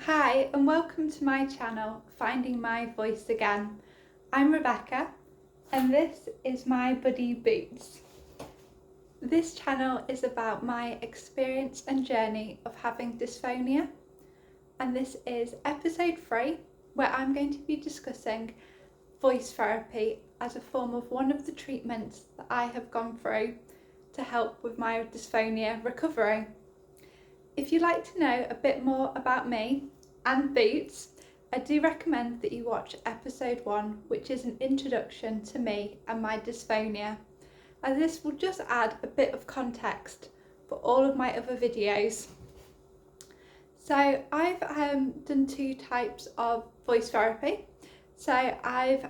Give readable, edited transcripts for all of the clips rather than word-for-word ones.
Hi and welcome to my channel, Finding My Voice Again. I'm Rebecca and this is my buddy Boots. This channel is about my experience and journey of having dysphonia, and this is episode 3 where I'm going to be discussing voice therapy as a form of one of the treatments that I have gone through to help with my dysphonia recovery. If you'd like to know a bit more about me and Boots, I do recommend that you watch episode 1, which is an introduction to me and my dysphonia, as this will just add a bit of context for all of my other videos. So I've done 2 types of voice therapy. So I've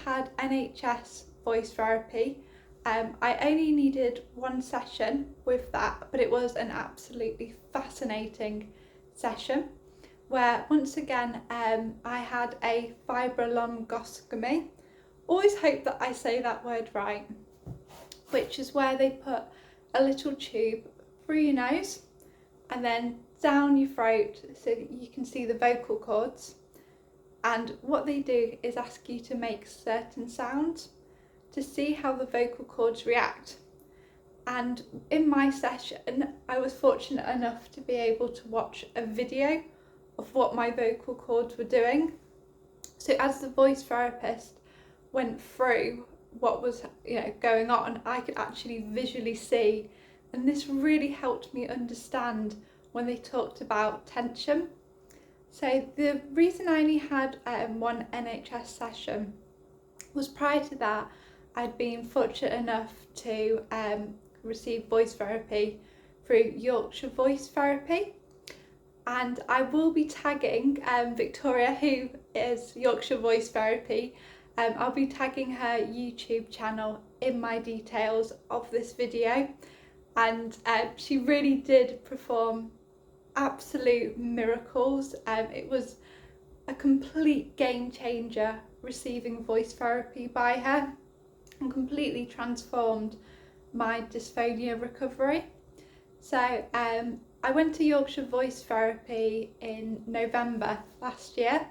had NHS voice therapy. I only needed 1 session with that, but it was an absolutely fascinating session where once again I had a fibrillongoscopy. Always hope that I say that word right, which is where they put a little tube through your nose and then down your throat so that you can see the vocal cords. And what they do is ask you to make certain sounds to see how the vocal cords react. And in my session, I was fortunate enough to be able to watch a video of what my vocal cords were doing. So as the voice therapist went through what was going on, I could actually visually see, and this really helped me understand when they talked about tension. So the reason I only had 1 NHS session was prior to that I'd been fortunate enough to receive voice therapy through Yorkshire Voice Therapy, and I will be tagging Victoria, who is Yorkshire Voice Therapy. I'll be tagging her YouTube channel in my details of this video, and she really did perform absolute miracles. It was a complete game changer receiving voice therapy by her, and completely transformed my dysphonia recovery. So I went to Yorkshire Voice Therapy in November last year,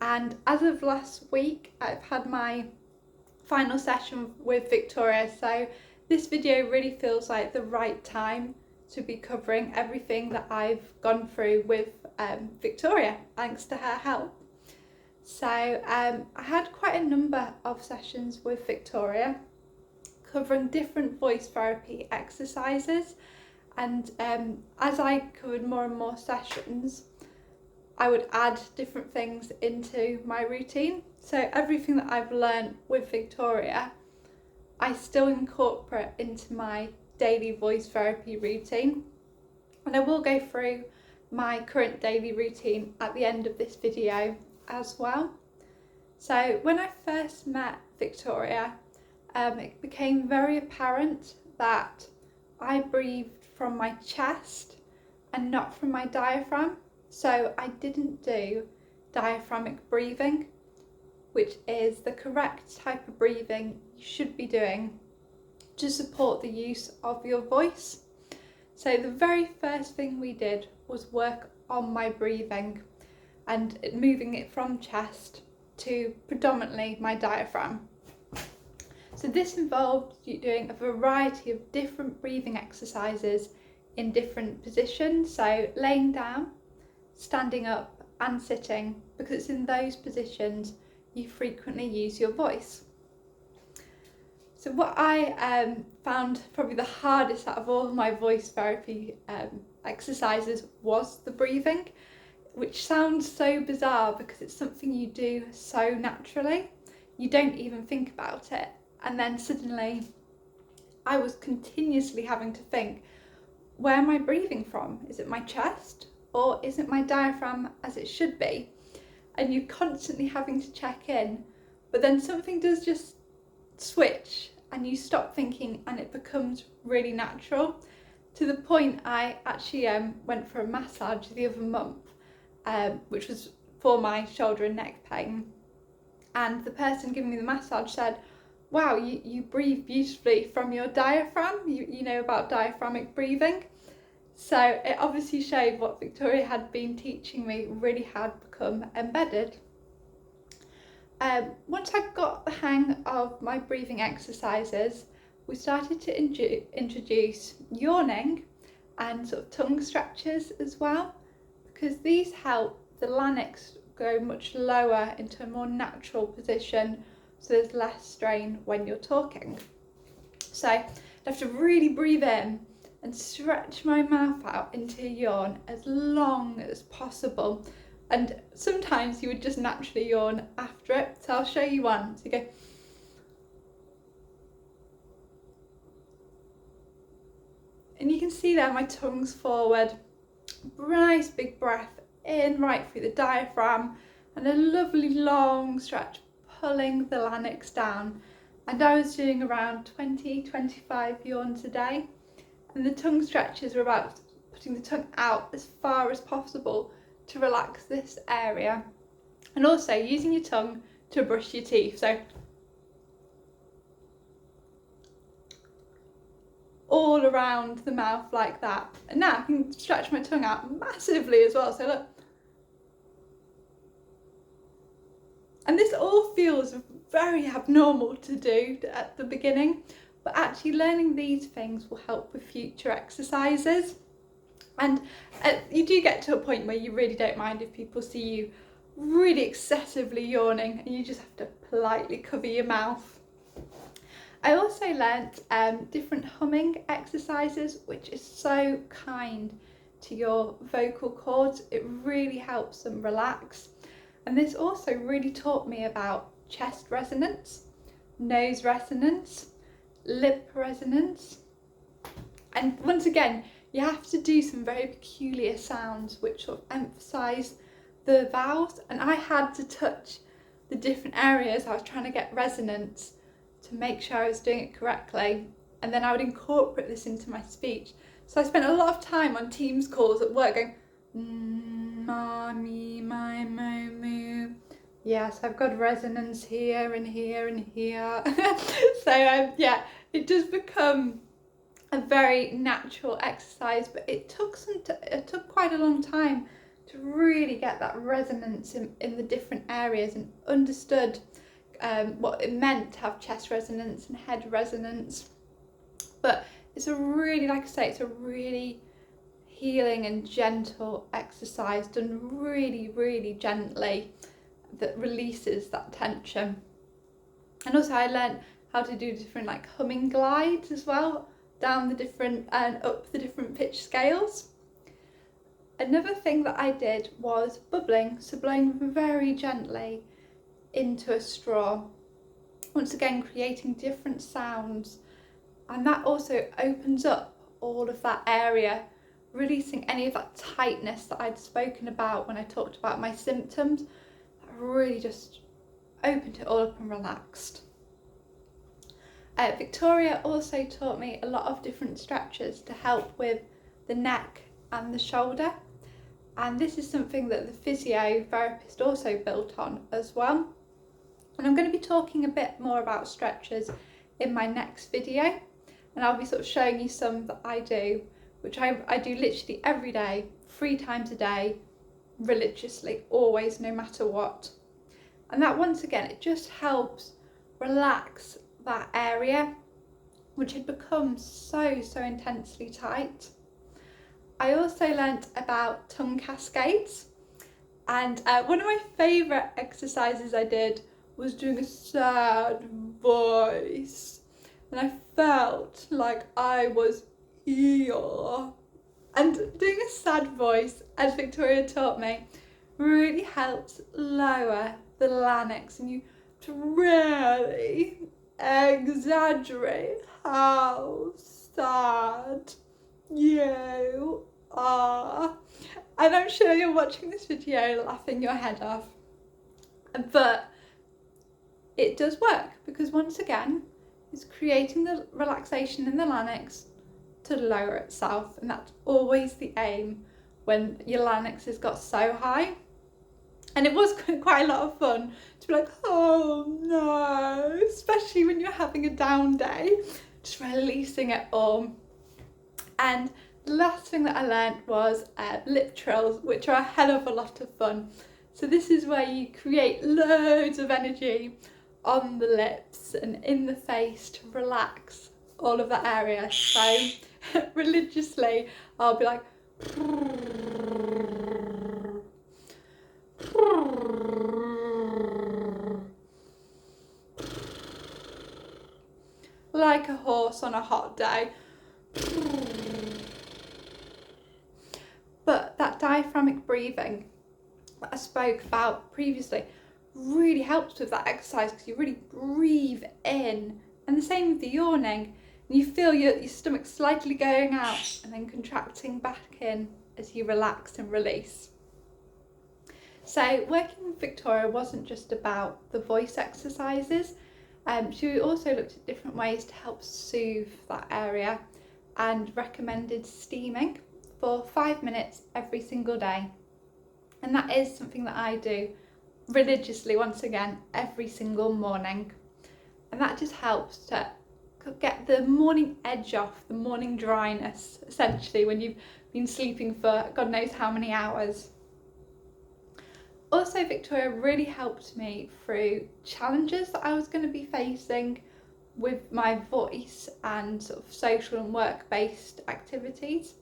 and as of last week I've had my final session with Victoria, so this video really feels like the right time to be covering everything that I've gone through with Victoria, thanks to her help. So I had quite a number of sessions with Victoria covering different voice therapy exercises, and as I covered more and more sessions, I would add different things into my routine. So everything that I've learned with Victoria, I still incorporate into my daily voice therapy routine, and I will go through my current daily routine at the end of this video as well. So when I first met Victoria, it became very apparent that I breathed from my chest and not from my diaphragm. So I didn't do diaphragmic breathing, which is the correct type of breathing you should be doing to support the use of your voice. So the very first thing we did was work on my breathing and moving it from chest to predominantly my diaphragm. So this involved doing a variety of different breathing exercises in different positions, so laying down, standing up and sitting, because it's in those positions you frequently use your voice. So what I found probably the hardest out of all my voice therapy exercises was the breathing, which sounds so bizarre because it's something you do so naturally. You don't even think about it. And then suddenly I was continuously having to think, where am I breathing from? Is it my chest or is it my diaphragm as it should be? And you're constantly having to check in, but then something does just switch and you stop thinking and it becomes really natural, to the point I actually went for a massage the other month, which was for my shoulder and neck pain, and the person giving me the massage said, wow, you breathe beautifully from your diaphragm, you know about diaphragmic breathing. So it obviously showed what Victoria had been teaching me really had become embedded. Once I got the hang of my breathing exercises, we started to introduce yawning and sort of tongue stretches as well, because these help the larynx go much lower into a more natural position, so there's less strain when you're talking. So I have to really breathe in and stretch my mouth out into a yawn as long as possible. And sometimes you would just naturally yawn after it. So I'll show you one. So you go. And you can see there my tongue's forward. Nice big breath in right through the diaphragm and a lovely long stretch pulling the larynx down. And I was doing around 20-25 yawns a day. And the tongue stretches were about putting the tongue out as far as possible to relax this area, and also using your tongue to brush your teeth. So all around the mouth like that. And now I can stretch my tongue out massively as well. So look. And this all feels very abnormal to do at the beginning, but actually learning these things will help with future exercises. And you do get to a point where you really don't mind if people see you really excessively yawning and you just have to politely cover your mouth. I also learnt different humming exercises, which is so kind to your vocal cords. It really helps them relax. And this also really taught me about chest resonance, nose resonance, lip resonance. And once again, you have to do some very peculiar sounds which sort of emphasise the vowels, and I had to touch the different areas I was trying to get resonance to make sure I was doing it correctly, and then I would incorporate this into my speech. So I spent a lot of time on Teams calls at work going ma, me, my, mo, moo. Yes, I've got resonance here and here and here. So yeah, it does become a very natural exercise, but it took quite a long time to really get that resonance in the different areas and understood what it meant to have chest resonance and head resonance. But it's a really, like I say, it's a really healing and gentle exercise done really, really gently that releases that tension. And also I learned how to do different like humming glides as well, down the different and up the different pitch scales. Another thing that I did was bubbling, so blowing very gently into a straw. Once again, creating different sounds, and that also opens up all of that area, releasing any of that tightness that I'd spoken about when I talked about my symptoms. That really just opened it all up and relaxed. Victoria also taught me a lot of different stretches to help with the neck and the shoulder, and this is something that the physiotherapist also built on as well. And I'm going to be talking a bit more about stretches in my next video, and I'll be sort of showing you some that I do, which I do literally every day, 3 times a day, religiously, always, no matter what. And that, once again, it just helps relax that area which had become so intensely tight. I also learnt about tongue cascades, and one of my favourite exercises I did was doing a sad voice, and I felt like I was here. And doing a sad voice, as Victoria taught me, really helps lower the larynx, and you to really exaggerate how sad you are. And I'm sure you're watching this video laughing your head off, but it does work, because once again it's creating the relaxation in the larynx to lower itself, and that's always the aim when your larynx has got so high. And it was quite a lot of fun to be like, oh no, especially when you're having a down day, just releasing it all. And the last thing that I learned was lip trills, which are a hell of a lot of fun. So this is where you create loads of energy on the lips and in the face to relax all of that area. So religiously I'll be like like a horse on a hot day. But that diaphragmatic breathing that I spoke about previously really helps with that exercise, because you really breathe in, and the same with the yawning, and you feel your stomach slightly going out and then contracting back in as you relax and release. So working with Victoria wasn't just about the voice exercises. She also looked at different ways to help soothe that area and recommended steaming for 5 minutes every single day. And that is something that I do religiously, once again, every single morning. And that just helps to get the morning edge off, the morning dryness, essentially, when you've been sleeping for God knows how many hours. Also, Victoria really helped me through challenges that I was going to be facing with my voice and sort of social and work-based activities.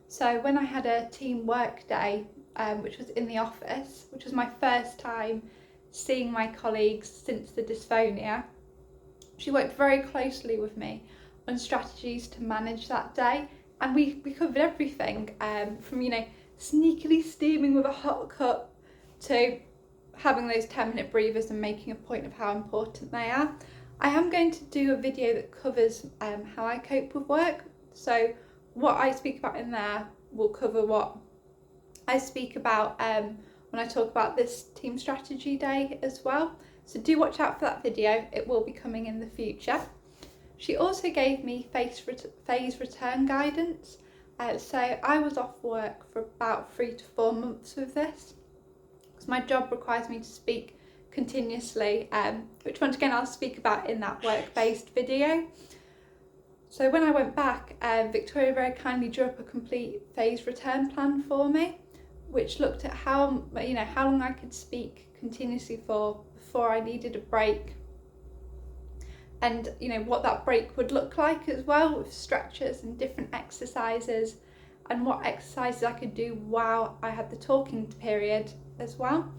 So when I had a team work day, which was in the office, which was my first time seeing my colleagues since the dysphonia, she worked very closely with me on strategies to manage that day, and we covered everything from, sneakily steaming with a hot cup to having those 10-minute breathers and making a point of how important they are. I am going to do a video that covers how I cope with work, so what I speak about in there will cover what I speak about when I talk about this team strategy day as well. So do watch out for that video, it will be coming in the future. She also gave me phase return guidance. So I was off work for about 3 to 4 months with this, because my job requires me to speak continuously, which once again I'll speak about in that work-based video. So when I went back, Victoria very kindly drew up a complete phase return plan for me, which looked at how long I could speak continuously for before I needed a break, and what that break would look like as well, with stretches and different exercises, and what exercises I could do while I had the talking period as well.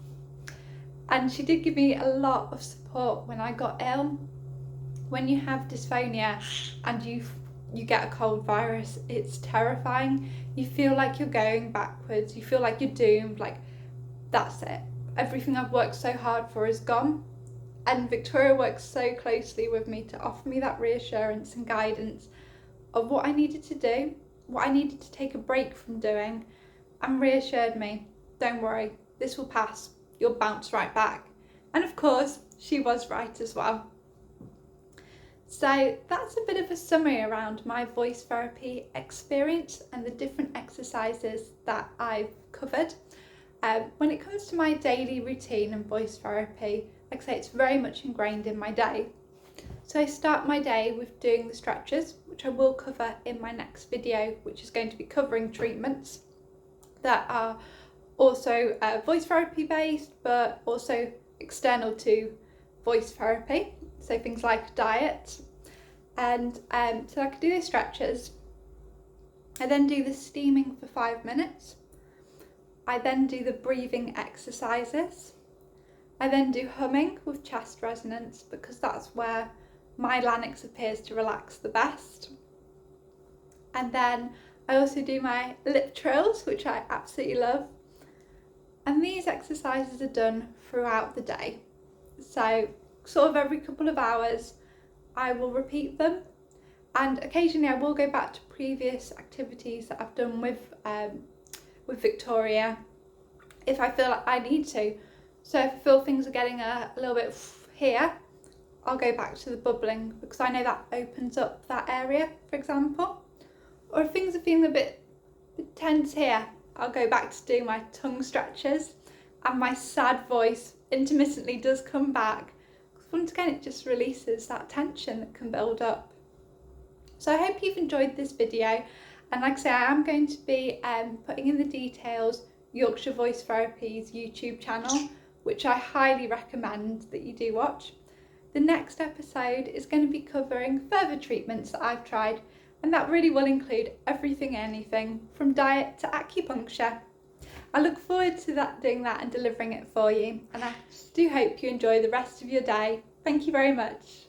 And she did give me a lot of support when I got ill. When you have dysphonia and you get a cold virus, it's terrifying. You feel like you're going backwards, you feel like you're doomed, like that's it. Everything I've worked so hard for is gone. And Victoria worked so closely with me to offer me that reassurance and guidance of what I needed to do, what I needed to take a break from doing, and reassured me, don't worry, this will pass, you'll bounce right back. And of course, she was right as well. So that's a bit of a summary around my voice therapy experience and the different exercises that I've covered. When it comes to my daily routine and voice therapy, like I say, it's very much ingrained in my day. So I start my day with doing the stretches, which I will cover in my next video, which is going to be covering treatments that are also voice therapy based, but also external to voice therapy. So things like diet. And so I could do the stretches. I then do the steaming for 5 minutes. I then do the breathing exercises. I then do humming with chest resonance, because that's where my larynx appears to relax the best. And then I also do my lip trills, which I absolutely love. And these exercises are done throughout the day. So sort of every couple of hours I will repeat them, and occasionally I will go back to previous activities that I've done with Victoria if I feel like I need to. So if I feel things are getting a little bit here, I'll go back to the bubbling, because I know that opens up that area, for example. Or if things are feeling a bit tense here, I'll go back to doing my tongue stretches, and my sad voice intermittently does come back, because once again it just releases that tension that can build up. So I hope you've enjoyed this video. And like I say, I am going to be putting in the details Yorkshire Voice Therapy's YouTube channel, which I highly recommend that you do watch. The next episode is going to be covering further treatments that I've tried, and that really will include everything and anything from diet to acupuncture. I look forward to doing that and delivering it for you, and I do hope you enjoy the rest of your day. Thank you very much.